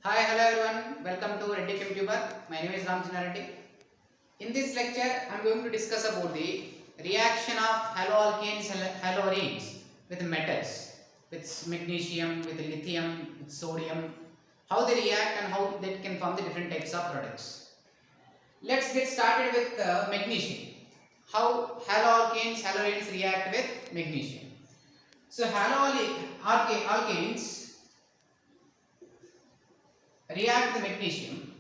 Hi, hello everyone. Welcome to Reddy Computer. My name is Ramchandra Reddy. In this lecture, I am going to discuss about the reaction of haloalkanes and haloarenes with metals, with magnesium, with lithium, with sodium, how they react and how they can form the different types of products. Let's get started with magnesium. How haloalkanes, haloarenes react with magnesium. So haloalkanes react with magnesium,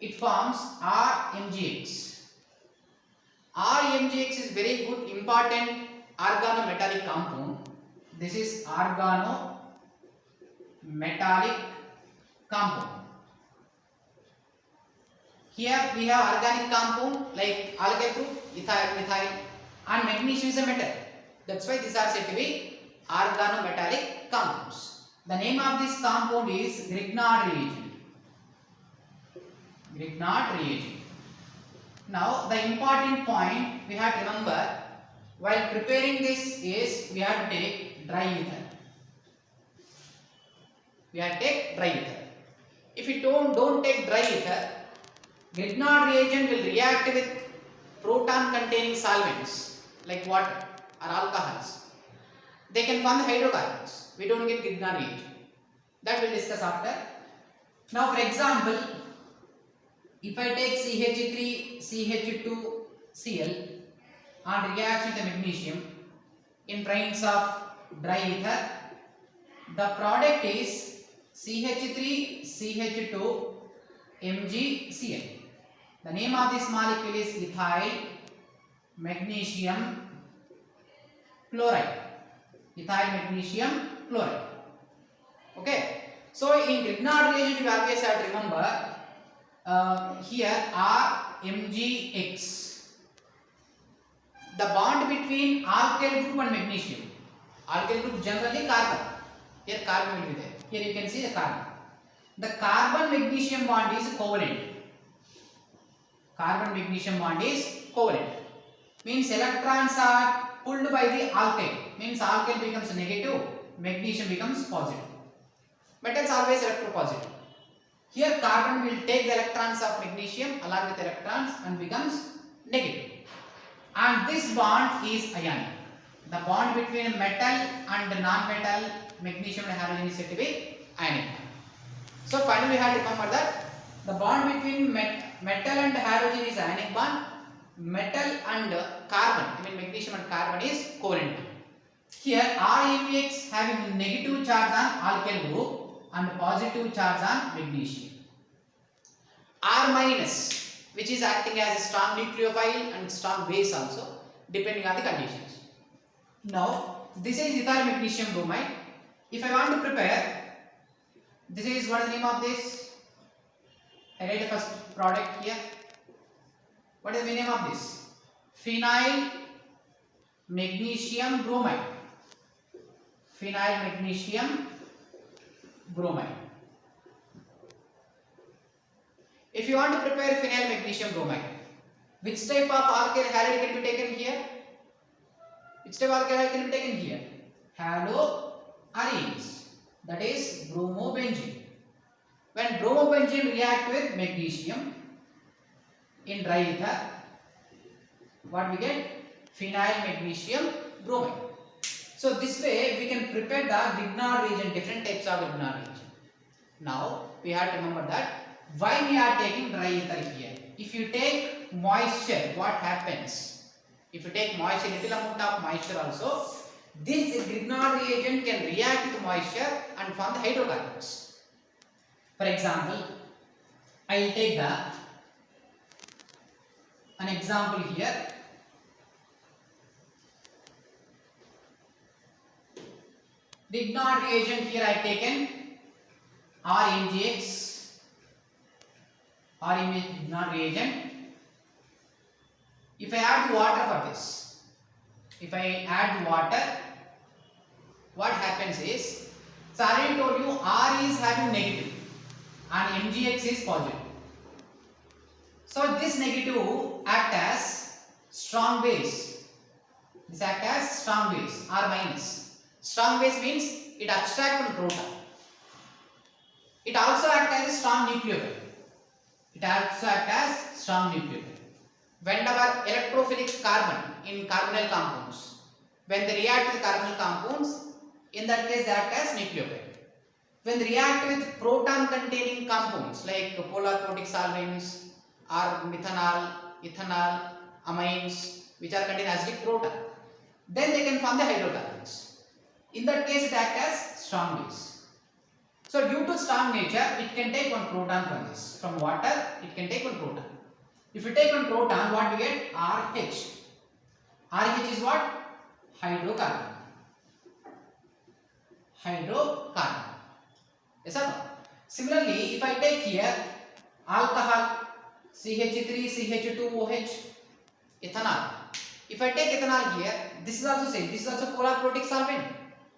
it forms RMgX. RMgX is very good important organometallic compound. This is organometallic compound. Here we have organic compound like alkyl group, ethyl, methyl, and magnesium is a metal. That's why these are said to be organometallic compounds. The name of this compound is Grignard reagent. Grignard reagent. Now the important point we have to remember while preparing this is we have to take dry ether. We have to take dry ether. If you don't take dry ether, Grignard reagent will react with proton containing solvents like water or alcohols. They can form the hydrocarbons. We don't get Grignard reagent. That we'll discuss after. Now for example, if I take CH3CH2Cl and reacts with the magnesium in presence of dry ether, the product is CH3CH2MgCl. The name of this molecule is ethyl magnesium chloride. Ethyl magnesium chloride. Okay. So in Grignard reagent we always have to remember here RMgX. The bond between alkyl group and magnesium. Alkyl group generally carbon. Here carbon will be there. Here you can see the carbon. The carbon magnesium bond is covalent. Carbon magnesium bond is covalent. Means electrons are pulled by the alkyl. Means alkyl becomes negative, magnesium becomes positive. Metals always electropositive. Here carbon will take the electrons of magnesium along with electrons and becomes negative. And this bond is ionic. The bond between metal and non-metal, magnesium and halogen is said to be ionic. So finally we have to remember that the bond between metal and halogen is ionic bond. Metal and carbon, magnesium and carbon is covalent. Here RMgX having negative charge on alkyl group and positive charge on magnesium. R minus, which is acting as a strong nucleophile and strong base also, depending on the conditions. Now, this is ethyl magnesium bromide. If I want to prepare, this is what is the name of this? I write the first product here. What is the name of this? Phenyl magnesium bromide. Phenyl magnesium bromide. If you want to prepare phenyl magnesium bromide, which type of alkyl halide can be taken here? Which type of alkyl halide can be taken here? Haloarenes. That is bromobenzene. When bromobenzene react with magnesium in dry ether, what we get? Phenyl magnesium bromide. So this way we can prepare the Grignard reagent, different types of Grignard reagent. Now we have to remember that why we are taking dry ether here. If you take moisture, what happens? If you take moisture, little amount of moisture also, this Grignard reagent can react with moisture and form the hydrocarbons. For example, I will take an example here. Grignard reagent here I have taken RMgX. Grignard reagent. If I add water for this, if I add water, what happens is, so I already told you R is having negative and MgX is positive. So this negative act as strong base. This act as strong base, R minus. Strong base means it abstracts from proton. It also acts act as a strong nucleophile. It also act as strong nucleophile. Whenever electrophilic carbon in carbonyl compounds, when they react with carbonyl compounds, in that case they act as nucleophile. When they react with proton containing compounds like polar protic solvents or methanol, ethanol, amines which are contain acidic proton, then they can form the hydrocarbons. In that case it acts as strong base. So due to strong nature, it can take one proton from this. From water, it can take one proton. If you take one proton, what we get? RH. RH is what? Hydrocarbon. Hydrocarbon. Yes or no? Similarly, if I take here alcohol, CH3, CH2OH, ethanol. If I take ethanol here, this is also same. This is also polar protic solvent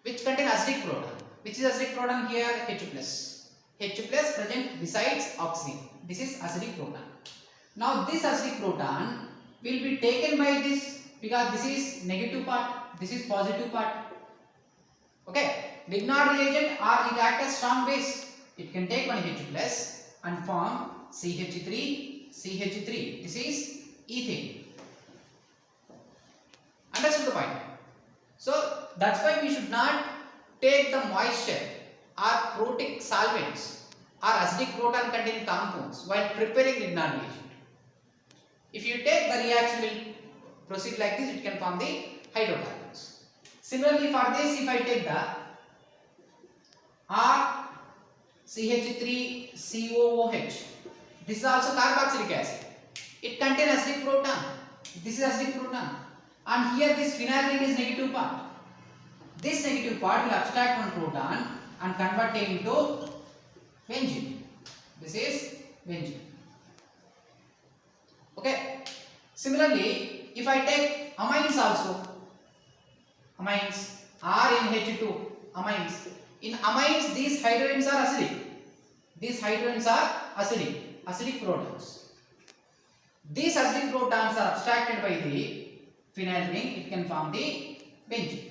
which contain acidic proton. Which is acidic proton here? H plus. H plus present besides oxygen. This is acidic proton. Now this acidic proton will be taken by this because this is negative part, this is positive part. Okay. Grignard reagent or it act as strong base. It can take one H plus and form CH3, CH3. This is ethane. Understood the point? So that's why we should not take the moisture or protic solvents or acidic proton containing compounds while preparing Grignard reagent. If you take, the reaction will proceed like this, it can form the hydrocarbons. Similarly for this, if I take the RCH3COOH, this is also carboxylic acid. It contains acidic proton. This is acidic proton. And here this phenyl ring is negative part. This negative part will abstract one proton and convert it into benzene. This is benzene. Okay. Similarly, if I take amines also, amines, RNH2, amines. In amines, these hydrogens are acidic. These hydrogens are acidic protons. These acidic protons are abstracted by the phenyl ring. It can form the benzene.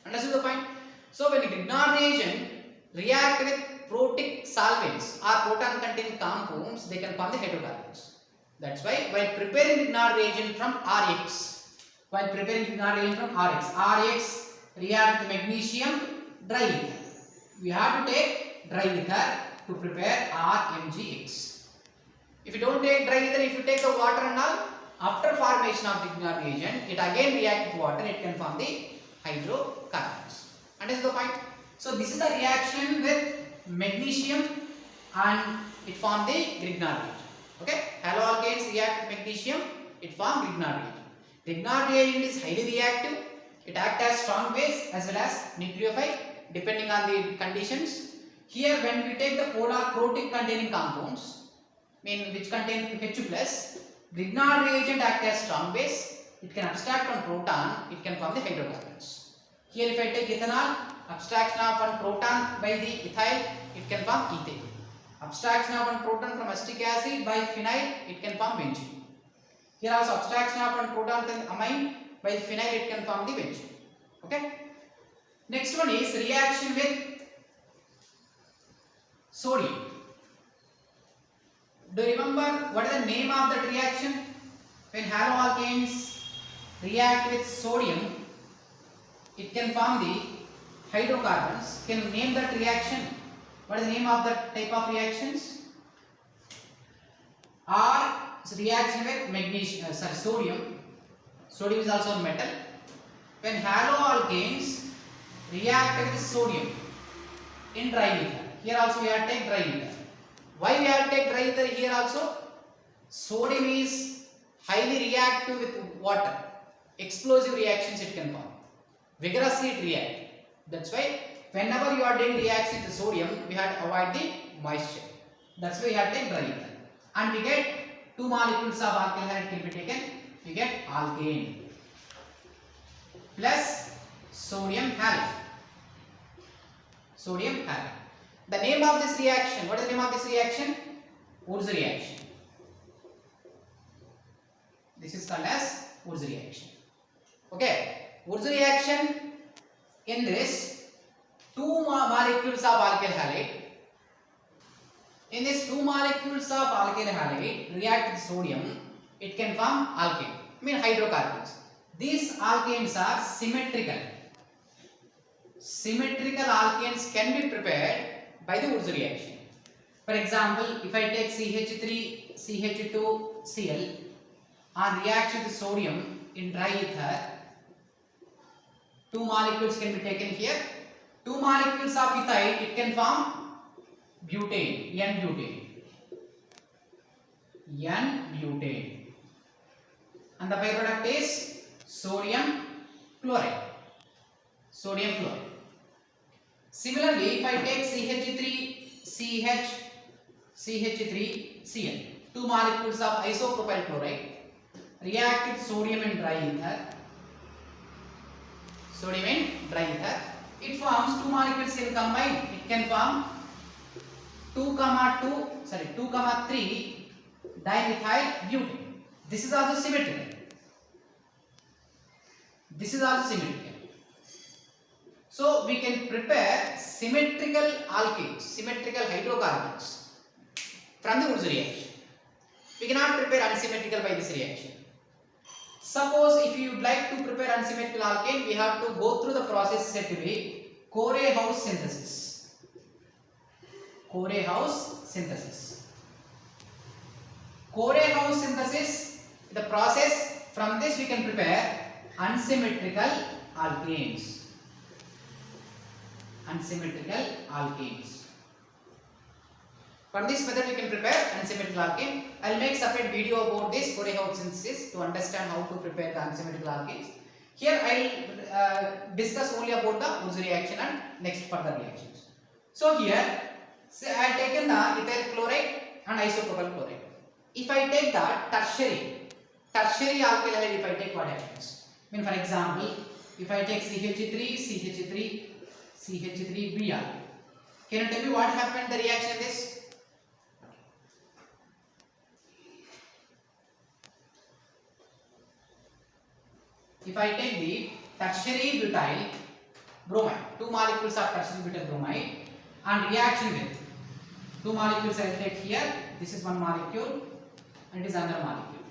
Understood the point? So when the Grignard reagent react with protic solvents or proton containing compounds, they can form the hydrocarbons. That's why while preparing Grignard reagent from RX, RX react with magnesium dry ether. We have to take dry ether to prepare RMgX. If you don't take dry ether, if you take the water and all, after formation of the Grignard reagent, it again react with water, it can form the hydrocarbons. Understand the point? So this is the reaction with magnesium and it form the Grignard reagent. Okay? Haloalkanes react with magnesium, it form Grignard reagent. Grignard reagent is highly reactive. It acts as strong base as well as nucleophile depending on the conditions. Here when we take the polar protic containing compounds, which contain H plus, Grignard reagent acts as strong base. It can abstract one proton, it can form the hydrocarbons. Here if I take ethanol, abstraction of one proton by the ethyl, it can form ethane. Abstraction of one proton from acetic acid by phenyl, it can form benzene. Here also abstraction of one proton from amine by the phenyl, it can form the benzene. Okay. Next one is reaction with sodium. Do you remember what is the name of that reaction? When haloalkanes react with sodium, it can form the hydrocarbons. Can you name that reaction? What is the name of that type of reactions? Or reaction with magnesium, sodium. Sodium is also a metal. When haloalkanes react with sodium in dry ether, here also we have to take dry ether. Why we have to take dry ether here also? Sodium is highly reactive with water. Explosive reactions it can form. Vigorously it react. That's why whenever you are doing reaction with sodium, we have to avoid the moisture. That's why we have to take dry ether. And we get two molecules of alkyl halide can be taken. We get alkane plus sodium halide. Sodium halide. The name of this reaction, what is the name of this reaction? Wurtz reaction. This is called as Wurtz reaction. Okay, Wurtz reaction, in this two molecules of alkyl halide In this two molecules of alkyl halide react with sodium, it can form alkane, hydrocarbons. These alkanes are symmetrical. Symmetrical alkanes can be prepared by the Wurtz reaction. For example, if I take CH3, CH2, Cl and react with sodium in dry ether, two molecules can be taken here. Two molecules of ethyl, it can form butane, N-butane. N-butane. And the byproduct is sodium chloride. Sodium chloride. Similarly, if I take CH3, CH, CH3, Cl, two molecules of isopropyl chloride, react with sodium in dry ether. Sodium in dry ether. It forms two molecules can combine. It can form 2, 3 dimethyl butane. This is also symmetrical. This is also symmetrical. So we can prepare symmetrical alkanes, symmetrical hydrocarbons from the Wurtz reaction. We cannot prepare unsymmetrical by this reaction. Suppose if you would like to prepare unsymmetrical alkane, we have to go through the process said to be Corey-House synthesis. Corey-House synthesis. Corey-House synthesis, the process, from this we can prepare unsymmetrical alkanes. Unsymmetrical alkanes. From this method we can prepare unsymmetrical alkane. I will make separate video about this Corey-House synthesis to understand how to prepare the unsymmetrical alkanes. Here I will discuss only about the Wurtz reaction and next further reactions. So here, say I have taken the ethyl chloride and isopropyl chloride. If I take the tertiary alkyl halide, if I take, what happens? For example, if I take CH3, CH3Br. Can you tell me what happened the reaction in this? If I take the tertiary butyl bromide, two molecules of tertiary butyl bromide and reaction with two molecules I will take here, this is one molecule and it is another molecule.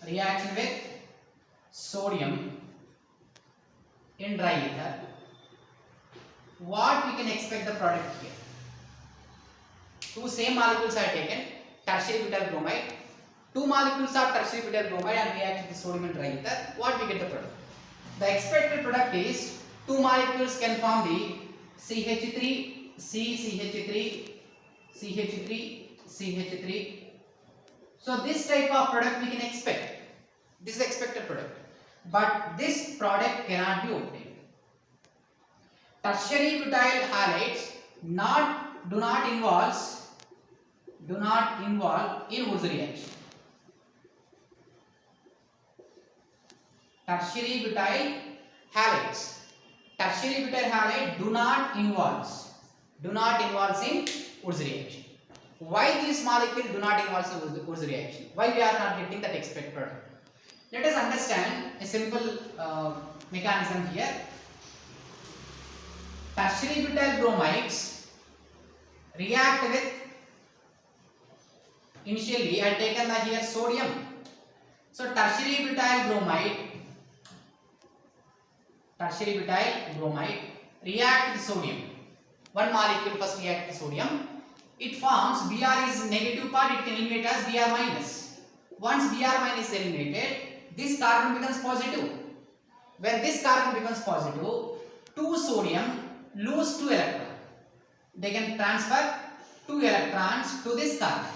Reaction with sodium in dry ether. What we can expect the product here? Two same molecules are taken, tertiary butyl bromide. Two molecules of tertiary butyl bromide and react with the sodium in dry ether. What we get the product? The expected product is two molecules can form the CH3, CH3, CH3, CH3. So this type of product we can expect. This is expected product. But this product cannot be obtained. Tertiary butyl halides do not involve in Wurtz reaction. Tertiary butyl halides do not involve in Wurtz reaction. Why these molecules do not involve in Wurtz reaction? Why we are not getting that expected product? Let us understand a simple mechanism here. Tertiary butyl bromides react with, initially I have taken the here sodium. So tertiary butyl bromide react with sodium. One molecule first react with sodium. It forms Br is negative part, it can eliminate as Br minus. Once Br minus is eliminated, this carbon becomes positive. When this carbon becomes positive, two sodium lose 2 electrons. They can transfer 2 electrons to this carbon.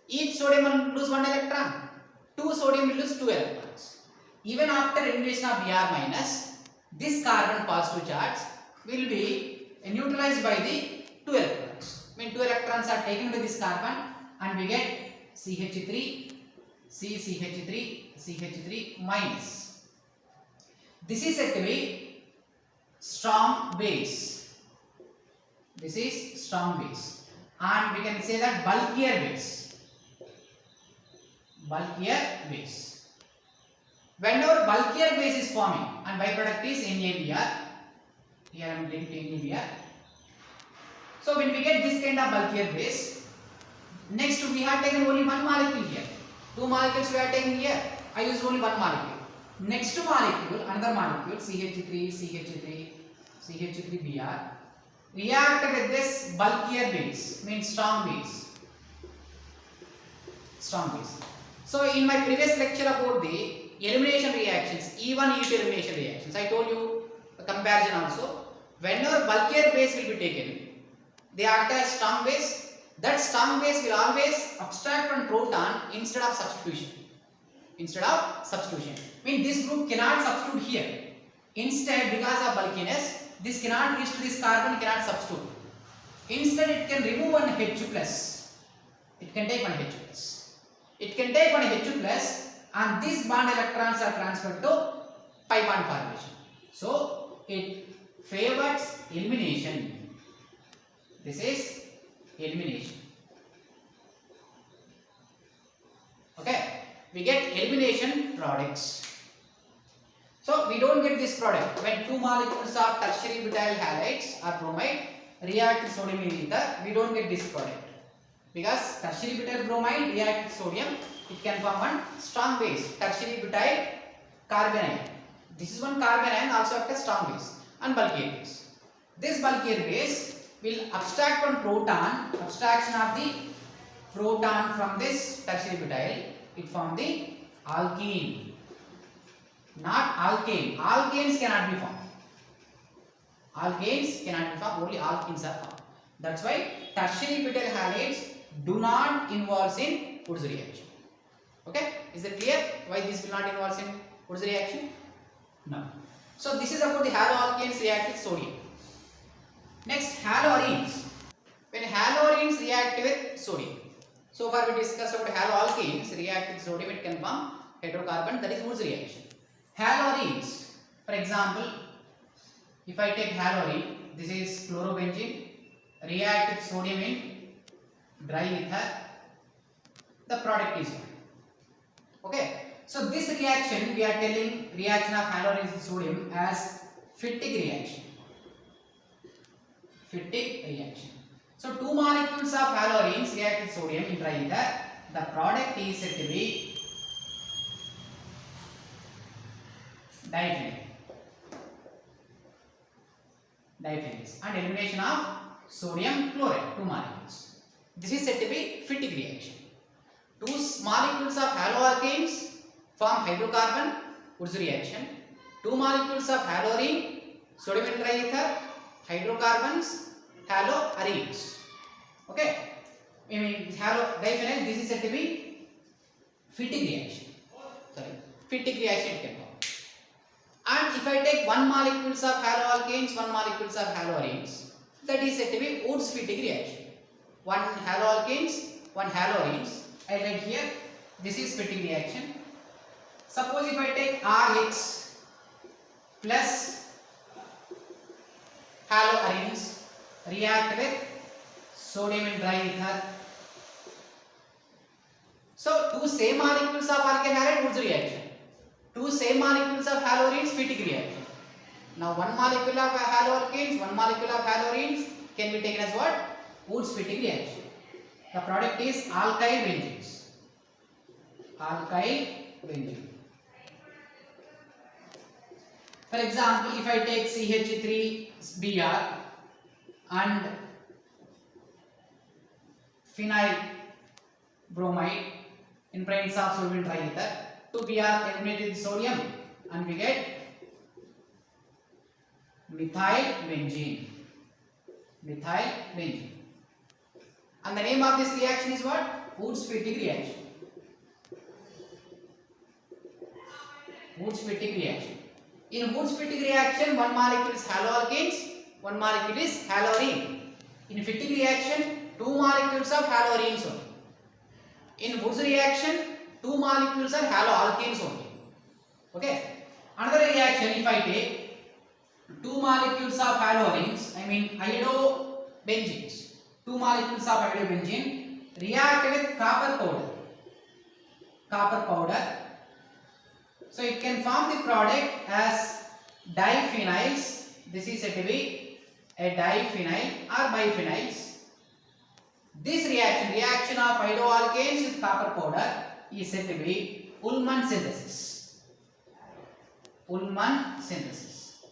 Each sodium will lose 1 electron. 2 sodium will lose 2 electrons. Even after elimination of Br minus, this carbon positive charge will be neutralized by the 2 electrons. When 2 electrons are taken by this carbon and we get CH3, CH3 minus. This is said to be strong base. This is strong base. And we can say that bulkier base. Whenever bulkier base is forming and byproduct is NaBr, here I am taking NaBr, So when we get this kind of bulkier base, next we have taken only one molecule here. Two molecules we are taking here. I use only one molecule. Next molecule, another molecule, CH3, CH3, CH3Br, react with this bulkier base, means strong base. Strong base. So in my previous lecture about the elimination reactions, E1, E2 elimination reactions, I told you a comparison also. Whenever bulkier base will be taken, they act as strong base. That strong base will always abstract one proton instead of substitution. Instead of substitution. I mean this group cannot substitute here. Instead, because of bulkiness, this cannot reach to this carbon, cannot substitute. Instead, it can remove one H plus. It can take one H plus. It can take one H plus, and these bond electrons are transferred to pi bond formation. So it favors elimination. This is elimination. Okay, we get elimination products. So we don't get this product when two molecules of tertiary butyl halides or bromide react with sodium in ether. We don't get this product because tertiary butyl bromide react with sodium. It can form one strong base, tertiary butyl carbonyl. This is one carbonyl also act as strong base and bulkier base. This bulkier base will abstract one proton. Abstraction of the proton from this tertiary butyl, it form the alkene. Not alkane. Alkanes cannot be formed. Alkanes cannot be formed. Only alkenes are formed. That's why tertiary butyl halides do not involve in Wurtz reaction. Okay? Is that clear? Why this will not involve in Wurtz reaction? No. So this is about the haloalkanes react with sodium. Next, haloarenes. When haloarenes react with sodium. So far we discussed about haloalkanes react with sodium. It can form hydrocarbon. That is Wurtz reaction. Haloarenes, for example, if I take halorene, this is chlorobenzene, react with sodium in dry ether, the product is one. Okay, so this reaction we are telling reaction of haloarenes with sodium as Fittig reaction. Fittig reaction. So two molecules of haloarenes react with sodium in dry ether, the product is said to be diphenyl. Diphenylase and elimination of sodium chloride, two molecules. This is said to be Fittig reaction. Two molecules of haloalkanes form hydrocarbon, Wurtz reaction. Two molecules of halorene, sodium in dry ether, hydrocarbons, haloarenes. Okay, I mean diphenyl. This is said to be Fittig reaction. Sorry, Fittig reaction it can form. And if I take one molecules of haloalkanes, one molecules of haloarenes, that is said to be Wurtz-Fittig reaction. One haloalkanes, one haloarenes. I write here, this is Fittig reaction. Suppose if I take RH plus haloarenes react with sodium in dry ether. So two same molecules of alkyl halide, Wurtz reaction. Two same molecules of haloarenes, Fittig reaction. Now one molecule of haloalkanes, one molecule of haloarenes can be taken as what? Wurtz-Fittig reaction. The product is alkyl benzenes. Alkyl benzene. For example, if I take CH3Br and phenyl bromide in presence of sodium dry ether, 2Br eliminated the sodium and we get methyl benzene. Methyl benzene. And the name of this reaction is what? Wurtz-Fittig reaction. Wurtz-Fittig reaction. In Wurtz-Fittig reaction, one molecule is haloalkanes, one molecule is haloarene. In Fittig reaction, two molecules of haloarenes only. In Wurtz reaction, two molecules are haloalkanes only. Okay. Another reaction, if I take two molecules of haloarenes, I mean iodobenzenes, two molecules of iodobenzene react with copper powder. Copper powder. So it can form the product as diphenyls. This is said to be a diphenyl or biphenyls. This reaction of hydroalkanes with copper powder is said to be Ullmann synthesis. Ullmann synthesis.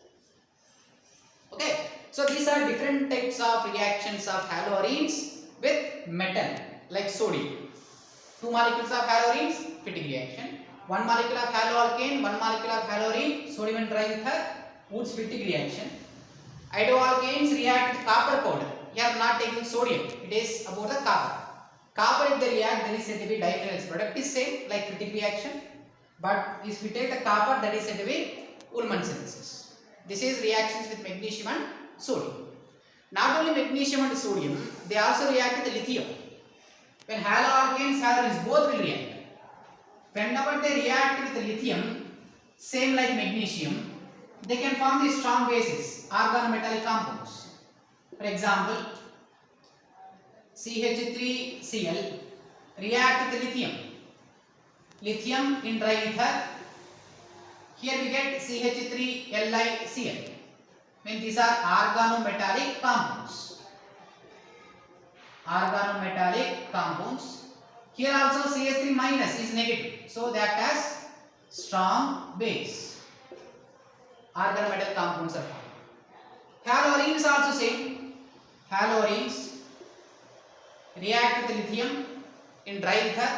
Okay, so these are different types of reactions of haloarenes with metal like sodium. Two molecules of haloarenes, Fittig reaction. One molecule of haloalkane, one molecule of haloarene, sodium and triether, Woods Fittig reaction. Hydroalkanes react with copper powder. Here I am not taking sodium, it is about the copper. Copper if they react, then is said to be diphenyl's product is same like Fittig reaction. But if we take the copper, that is said to be Ullmann synthesis. This is reactions with magnesium and sodium. Not only magnesium and sodium, they also react with lithium. When haloalkanes, haloarenes both will react. Whenever they react with lithium, same like magnesium, they can form these strong bases, organometallic compounds. For example, CH3Cl react with lithium. Lithium in dry ether. Here we get CH3LiCl. Means these are organometallic compounds. Organometallic compounds. Here also CH3 minus is negative, so they act as strong base. Organometallic compounds are formed. Haloarenes also same. Haloarenes react with lithium in dry ether.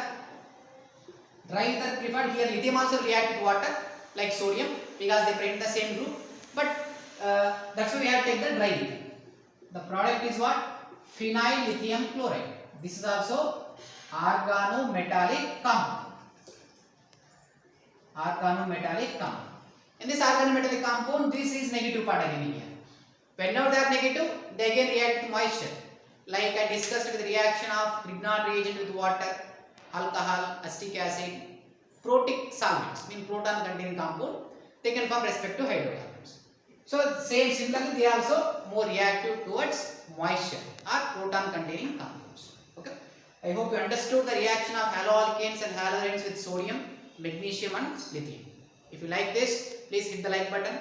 Dry ether preferred. Here lithium also react with water like sodium because they present the same group. But that's why we have to take the dry ether. The product is what? Phenyl lithium chloride. This is also organometallic compound. Organometallic compound. In this organometallic compound, this is negative part again here. Whenever they are negative, they again react with moisture. Like I discussed with the reaction of Grignard reagent with water, alcohol, acetic acid, protic solvents, mean proton containing compound, they can form respective hydrocarbons. So similarly, they are also more reactive towards moisture or proton containing compounds. Okay. I hope you understood the reaction of haloalkanes and haloarenes with sodium, magnesium and lithium. If you like this, please hit the like button,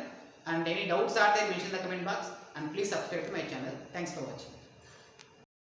and any doubts are there, mention in the comment box, and please subscribe to my channel. Thanks for watching.